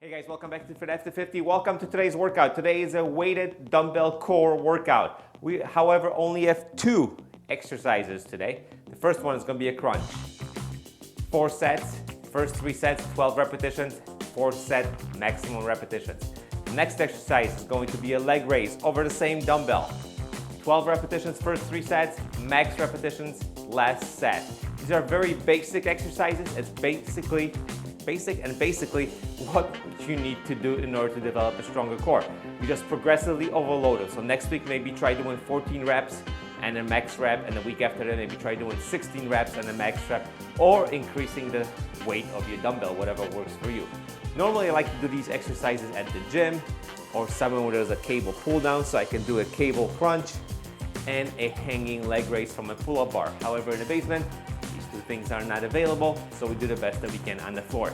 Hey guys, welcome back to Fit After 50. Welcome to today's workout. Today is a weighted dumbbell core workout. We, however, only have two exercises today. The first one is going to be a crunch. 4 sets, first 3 sets, 12 repetitions, 4 set maximum repetitions. The next exercise is going to be a leg raise over the same dumbbell. 12 repetitions, first 3 sets, max repetitions, last set. These are very basic exercises. It's basically what you need to do in order to develop a stronger core. You just progressively overload it. So next week, maybe try doing 14 reps and a max rep, and the week after that, maybe try doing 16 reps and a max rep, or increasing the weight of your dumbbell, whatever works for you. Normally, I like to do these exercises at the gym or somewhere where there's a cable pull down, so I can do a cable crunch and a hanging leg raise from a pull-up bar. However, in the basement, things are not available, so we do the best that we can on the floor.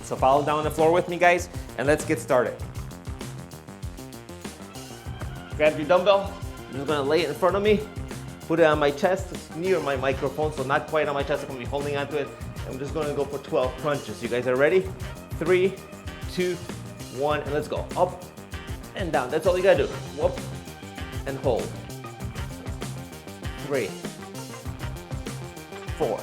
So follow down on the floor with me, guys, and let's get started. Grab your dumbbell. I'm just gonna lay it in front of me, put it on my chest. It's near my microphone, so not quite on my chest. I'm gonna be holding onto it. I'm just gonna go for 12 crunches. You guys are ready? 3, 2, 1, and let's go. Up and down. That's all you gotta do. Whoop and hold. 3, 4,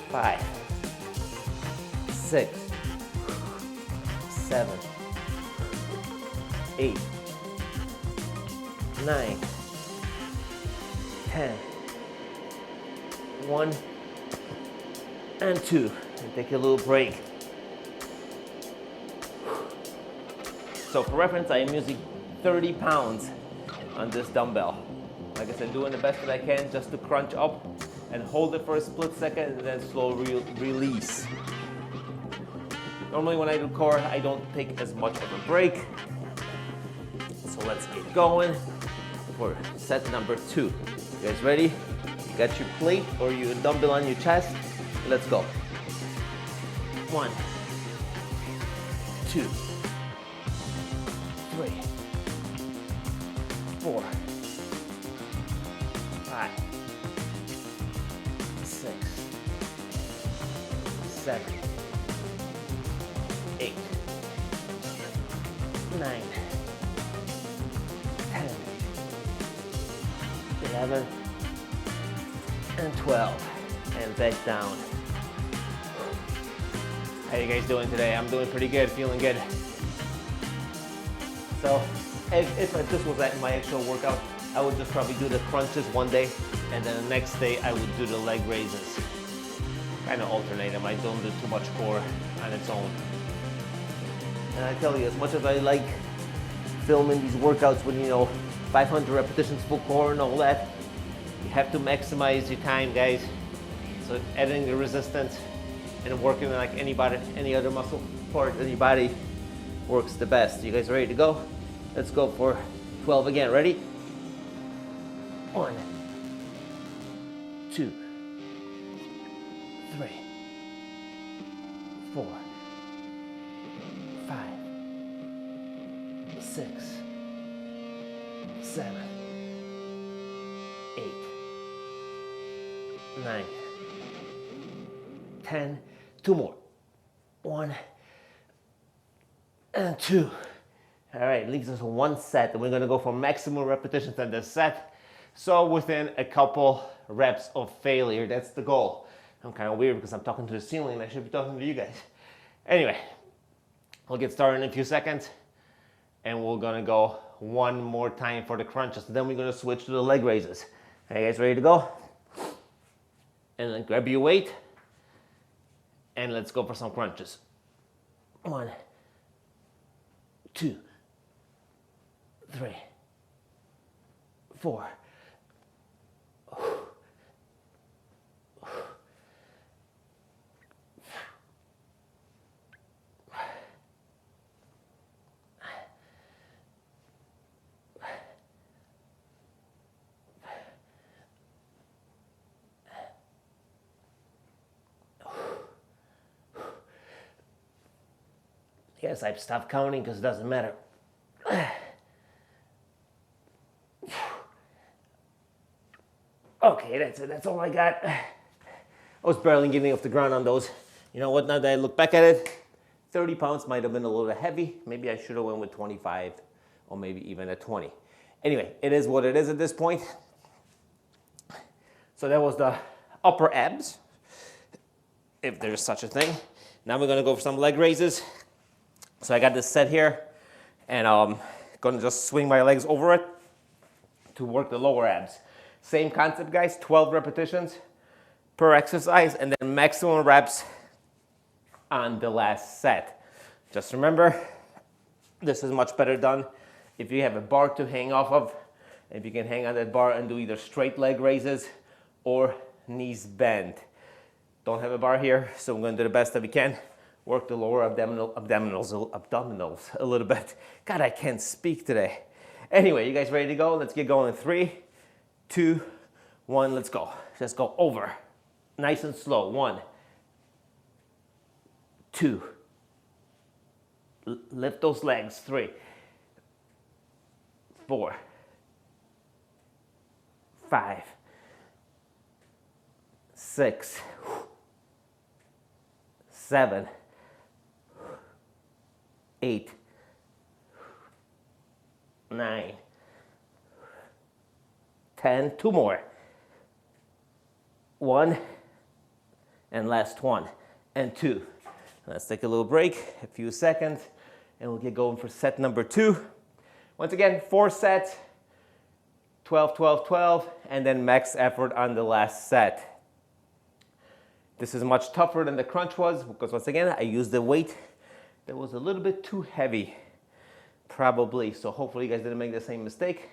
5, 6, 7, 8, 9, 10, 1, and 2. And take a little break. So for reference, I am using 30 pounds on this dumbbell. Like I said, doing the best that I can just to crunch up and hold it for a split second and then slowly release. Normally when I do core, I don't take as much of a break. So let's get going for set number 2. You guys ready? You got your plate or your dumbbell on your chest? Let's go. 1, 2, 3, 4, 5, 6, 7, 8, 9, 10, 11, and 12. And back down. How you guys doing today? I'm doing pretty good, feeling good. So, if this was my actual workout, I would just probably do the crunches one day, and then the next day I would do the leg raises. Kind of alternate them. I don't do too much core on its own. And I tell you, as much as I like filming these workouts with, 500 repetitions full core and all that, you have to maximize your time, guys. So adding the resistance and working like any other muscle part in your body works the best. You guys ready to go? Let's go for 12 again. Ready? 1, 2, 3, 4, 5, 6, 7, 8, 9, 10. 2 more. 1 and 2. All right, leaves us 1 set, and we're gonna go for maximum repetitions on this set. So within a couple reps of failure, that's the goal. I'm kind of weird because I'm talking to the ceiling and I should be talking to you guys. Anyway, we'll get started in a few seconds, and we're gonna go one more time for the crunches. Then we're gonna switch to the leg raises. Are you guys ready to go? And then grab your weight, and let's go for some crunches. 1, 2, 3, 4. Guess I've stopped counting because it doesn't matter. Okay, that's it. That's all I got. I was barely getting off the ground on those. You know what, now that I look back at it, 30 pounds might have been a little bit heavy. Maybe I should have went with 25 or maybe even a 20. Anyway, it is what it is at this point. So that was the upper abs, if there's such a thing. Now we're gonna go for some leg raises. So I got this set here, and I'm gonna just swing my legs over it to work the lower abs. Same concept, guys, 12 repetitions per exercise, and then maximum reps on the last set. Just remember, this is much better done if you have a bar to hang off of. If you can hang on that bar and do either straight leg raises or knees bent. Don't have a bar here, so I'm going to do the best that we can. Work the lower abdominals a little bit. God, I can't speak today. Anyway, you guys ready to go? Let's get going in 3, 2, 1, let's go. Let's go over. Nice and slow. 1, 2. Lift those legs. 3, 4, 5, 6, 7, 8, 9, 10. 2 more. 1, and last 1 and 2. Let's take a little break, a few seconds, and we'll get going for set number 2. Once again, 4 sets, 12, 12, 12, and then max effort on the last set. This is much tougher than the crunch was because, once again, I used the weight that was a little bit too heavy, probably. So hopefully you guys didn't make the same mistake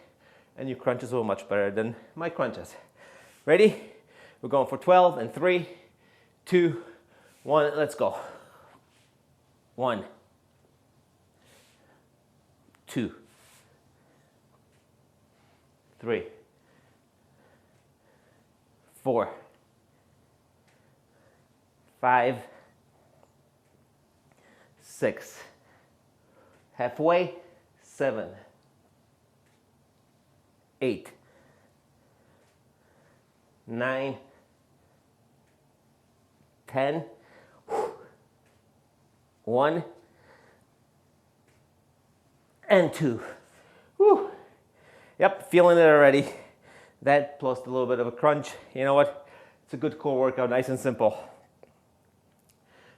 and your crunches were much better than my crunches. Ready? We're going for 12 and 3, 2, 1, let's go. 1, 2, 3, 4, 5, 6, halfway, 7, 8, 9, 10, 1, and 2. Whew. Yep, feeling it already. That plus a little bit of a crunch. You know what? It's a good core workout, nice and simple.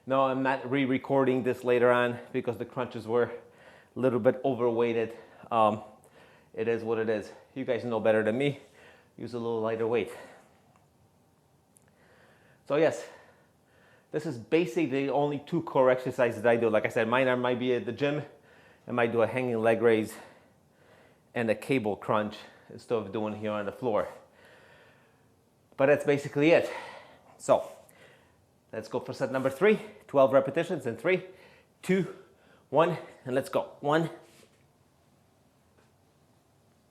No, I'm not re-recording this later on because the crunches were a little bit overweighted. It is what it is. You guys know better than me. Use a little lighter weight. So yes, this is basically the only 2 core exercises that I do. Like I said, mine might be at the gym. I might do a hanging leg raise and a cable crunch instead of doing here on the floor. But that's basically it. So let's go for set number 3, 12 repetitions in 3, 2, 1, and let's go. 1,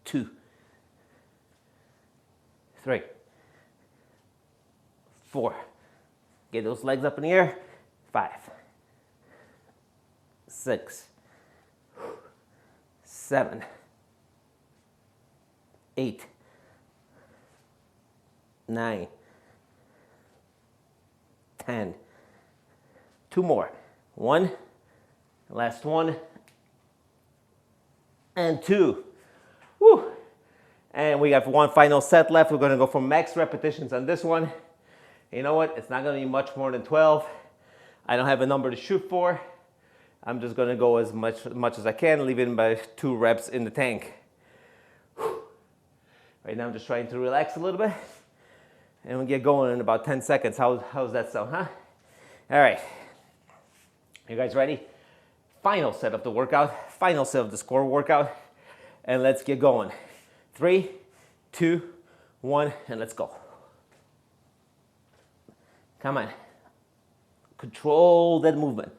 2, 3, 4. Get those legs up in the air. 5, 6, 7, 8, 9, 10. 2 more. 1, last 1, and 2. Woo! And we got 1 final set left. We're going to go for max repetitions on this one. You know what? It's not going to be much more than 12. I don't have a number to shoot for. I'm just going to go as much as I can, leaving by 2 reps in the tank. Whew. Right now I'm just trying to relax a little bit. And we'll get going in about 10 seconds. How's that sound, huh? All right. You guys ready? Final set of the workout. Final set of the core workout. And let's get going. 3, 2, 1, and let's go. Come on. Control that movement.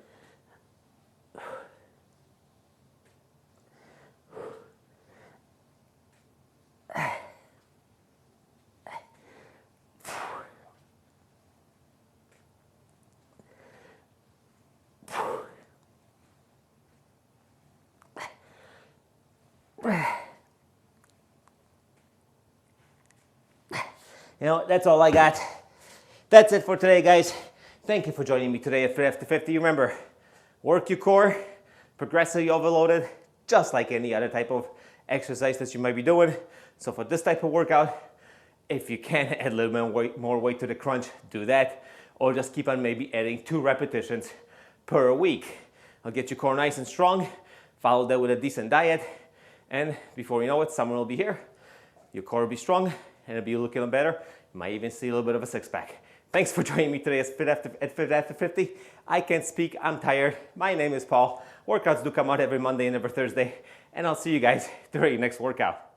You know, that's all I got. That's it for today, guys. Thank you for joining me today at Fit After 50. Remember, Work your core, progressively overloaded, just like any other type of exercise that you might be doing. So for this type of workout, if you can add a little bit more weight to the crunch, do that. Or just keep on maybe adding 2 repetitions per week. I'll get your core nice and strong, follow that with a decent diet, and before you know it, summer will be here. Your core will be strong, and it'll be looking better. You might even see a little bit of a six-pack. Thanks for joining me today at Fit After 50. I can't speak, I'm tired. My name is Paul. Workouts do come out every Monday and every Thursday, and I'll see you guys during your next workout.